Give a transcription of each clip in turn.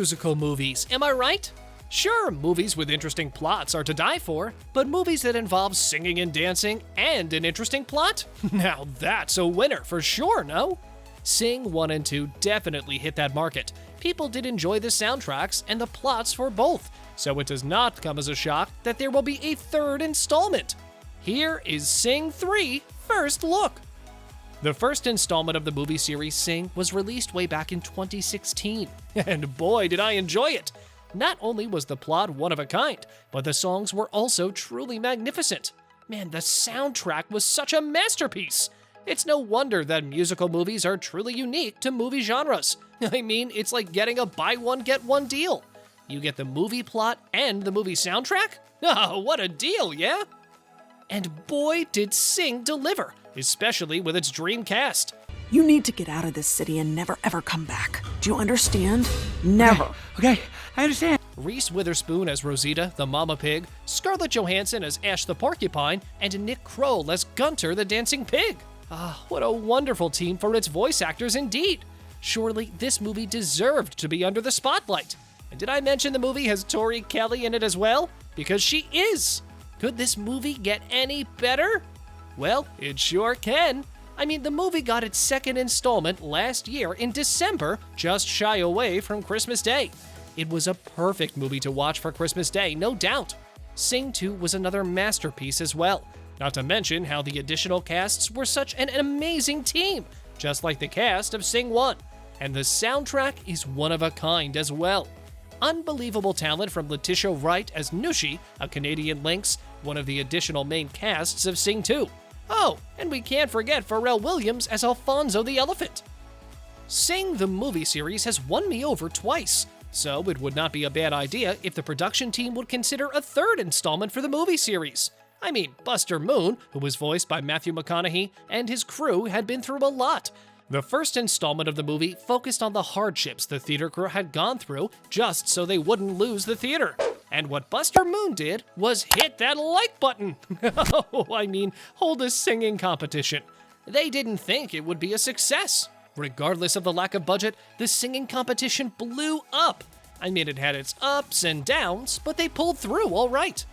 musical movies, am I right? Sure, movies with interesting plots are to die for, but movies that involve singing and dancing and an interesting plot? Now that's a winner for sure, no? Sing 1 and 2 definitely hit that market. People did enjoy the soundtracks and the plots for both, so it does not come as a shock that there will be a third installment. Here is Sing 3 First Look. The first installment of the movie series Sing was released way back in 2016, and boy did I enjoy it! Not only was the plot one of a kind, but the songs were also truly magnificent. Man, the soundtrack was such a masterpiece! It's no wonder that musical movies are truly unique to movie genres. I mean, it's like getting a buy one get one deal. You get the movie plot and the movie soundtrack? Oh, what a deal, yeah? And boy did Sing deliver, especially with its dream cast. You need to get out of this city and never ever come back. Do you understand? Never. Okay, I understand. Reese Witherspoon as Rosita, the Mama Pig, Scarlett Johansson as Ash the Porcupine, and Nick Kroll as Gunter the Dancing Pig. Ah, what a wonderful team for its voice actors indeed. Surely this movie deserved to be under the spotlight. And did I mention the movie has Tori Kelly in it as well? Because she is. Could this movie get any better? Well, it sure can. I mean, the movie got its second installment last year in December, just shy away from Christmas Day. It was a perfect movie to watch for Christmas Day, no doubt. Sing 2 was another masterpiece as well. Not to mention how the additional casts were such an amazing team, just like the cast of Sing 1. And the soundtrack is one of a kind as well. Unbelievable talent from Letitia Wright as Nushi, a Canadian lynx, one of the additional main casts of Sing 2. Oh, and we can't forget Pharrell Williams as Alfonso the Elephant. Sing the movie series has won me over twice, so it would not be a bad idea if the production team would consider a third installment for the movie series. I mean, Buster Moon, who was voiced by Matthew McConaughey, and his crew had been through a lot. The first installment of the movie focused on the hardships the theater crew had gone through just so they wouldn't lose the theater. And what Buster Moon did was hit that like button. Oh, I mean, hold a singing competition. They didn't think it would be a success. Regardless of the lack of budget, the singing competition blew up. I mean, it had its ups and downs, but they pulled through all right.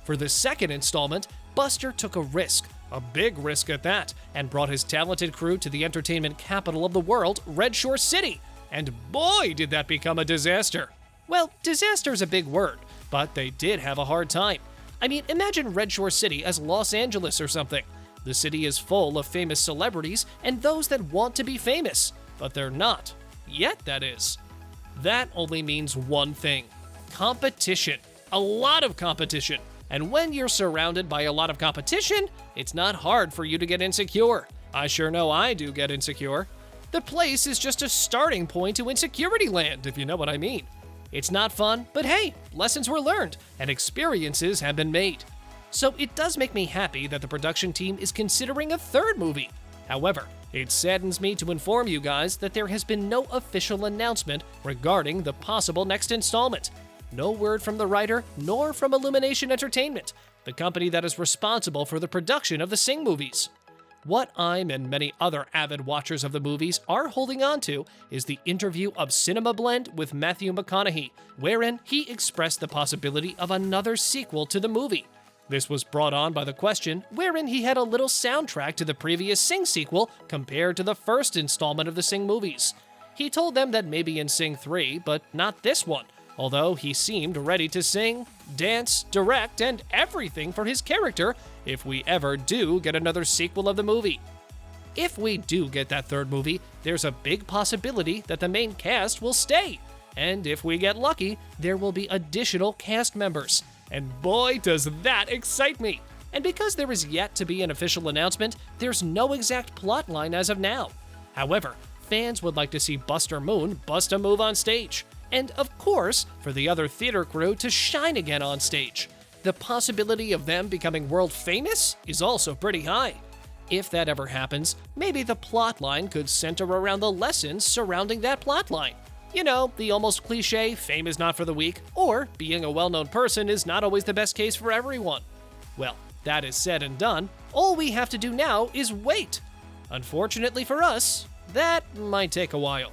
For the second installment, Buster took a risk, a big risk at that, and brought his talented crew to the entertainment capital of the world, Red Shore City. And boy, did that become a disaster. Well, disaster's a big word, but they did have a hard time. I mean, imagine Red Shore City as Los Angeles or something. The city is full of famous celebrities and those that want to be famous, but they're not. Yet, that is. That only means one thing: competition. A lot of competition. And when you're surrounded by a lot of competition, it's not hard for you to get insecure. I sure know I do get insecure. The place is just a starting point to insecurity land, if you know what I mean. It's not fun, but hey, lessons were learned and experiences have been made. So it does make me happy that the production team is considering a third movie. However, it saddens me to inform you guys that there has been no official announcement regarding the possible next installment. No word from the writer, nor from Illumination Entertainment, the company that is responsible for the production of the Sing movies. What I'm and many other avid watchers of the movies are holding on to is the interview of Cinema Blend with Matthew McConaughey, wherein he expressed the possibility of another sequel to the movie. This was brought on by the question wherein he had a little soundtrack to the previous Sing sequel compared to the first installment of the Sing movies. He told them that maybe in Sing 3, but not this one, although he seemed ready to sing, dance, direct, and everything for his character if we ever do get another sequel of the movie. If we do get that third movie, there's a big possibility that the main cast will stay. And if we get lucky, there will be additional cast members. And boy, does that excite me! And because there is yet to be an official announcement, there's no exact plotline as of now. However, fans would like to see Buster Moon bust a move on stage. And of course, for the other theater crew to shine again on stage. The possibility of them becoming world famous is also pretty high. If that ever happens, maybe the plotline could center around the lessons surrounding that plotline. You know, the almost cliche, fame is not for the weak, or being a well-known person is not always the best case for everyone. Well, that is said and done, all we have to do now is wait. Unfortunately for us, that might take a while.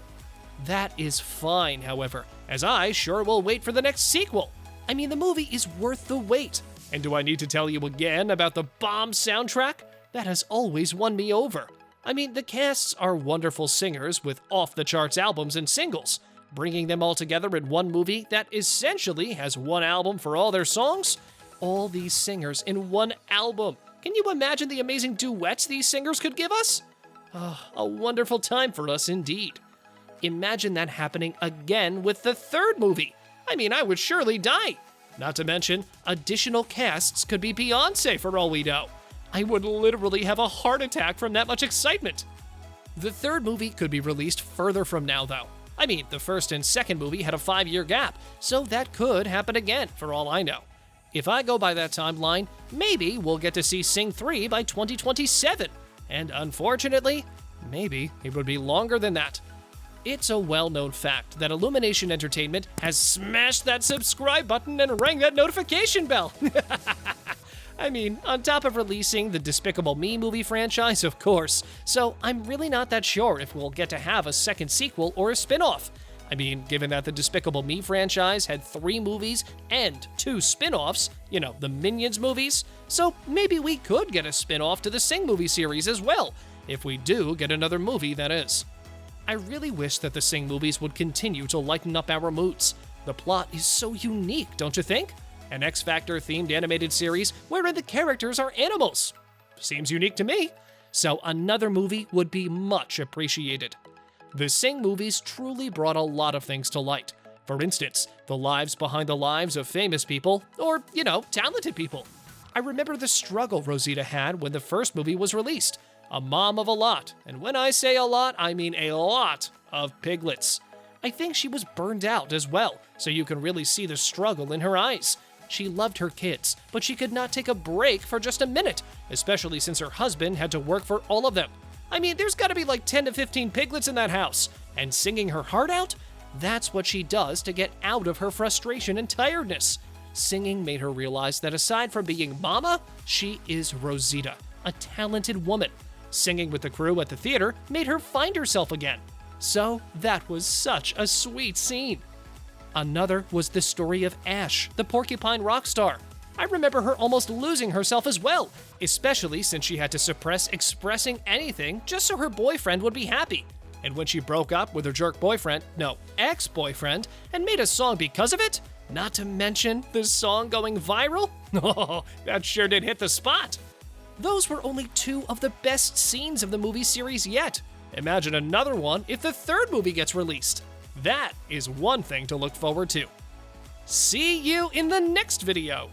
That is fine, however, as I sure will wait for the next sequel. I mean, the movie is worth the wait. And do I need to tell you again about the bomb soundtrack? That has always won me over. I mean, the casts are wonderful singers with off-the-charts albums and singles. Bringing them all together in one movie that essentially has one album for all their songs? All these singers in one album. Can you imagine the amazing duets these singers could give us? A wonderful time for us indeed. Imagine that happening again with the third movie. I mean, I would surely die. Not to mention, additional casts could be Beyoncé for all we know. I would literally have a heart attack from that much excitement. The third movie could be released further from now, though. I mean, the first and second movie had a 5-year gap, so that could happen again, for all I know. If I go by that timeline, maybe we'll get to see Sing 3 by 2027. And unfortunately, maybe it would be longer than that. It's a well-known fact that Illumination Entertainment has smashed that subscribe button and rang that notification bell. I mean, on top of releasing the Despicable Me movie franchise, of course, so I'm really not that sure if we'll get to have a second sequel or a spin-off. I mean, given that the Despicable Me franchise had 3 movies and 2 spin-offs, you know, the Minions movies, so maybe we could get a spin-off to the Sing movie series as well, if we do get another movie, that is. I really wish that the Sing movies would continue to lighten up our moods. The plot is so unique, don't you think? An X Factor-themed animated series wherein the characters are animals. Seems unique to me. So another movie would be much appreciated. The Sing movies truly brought a lot of things to light. For instance, the lives behind the lives of famous people, or, you know, talented people. I remember the struggle Rosita had when the first movie was released. A mom of a lot, and when I say a lot, I mean a lot of piglets. I think she was burned out as well, so you can really see the struggle in her eyes. She loved her kids, but she could not take a break for just a minute, especially since her husband had to work for all of them. I mean, there's gotta be like 10 to 15 piglets in that house, and singing her heart out? That's what she does to get out of her frustration and tiredness. Singing made her realize that aside from being Mama, she is Rosita, a talented woman. Singing with the crew at the theater made her find herself again. So that was such a sweet scene. Another was the story of Ash, the porcupine rock star. I remember her almost losing herself as well, especially since she had to suppress expressing anything just so her boyfriend would be happy. And when she broke up with her ex-boyfriend, and made a song because of it, not to mention the song going viral, oh, that sure did hit the spot. Those were only 2 of the best scenes of the movie series yet. Imagine another one if the third movie gets released. That is one thing to look forward to. See you in the next video.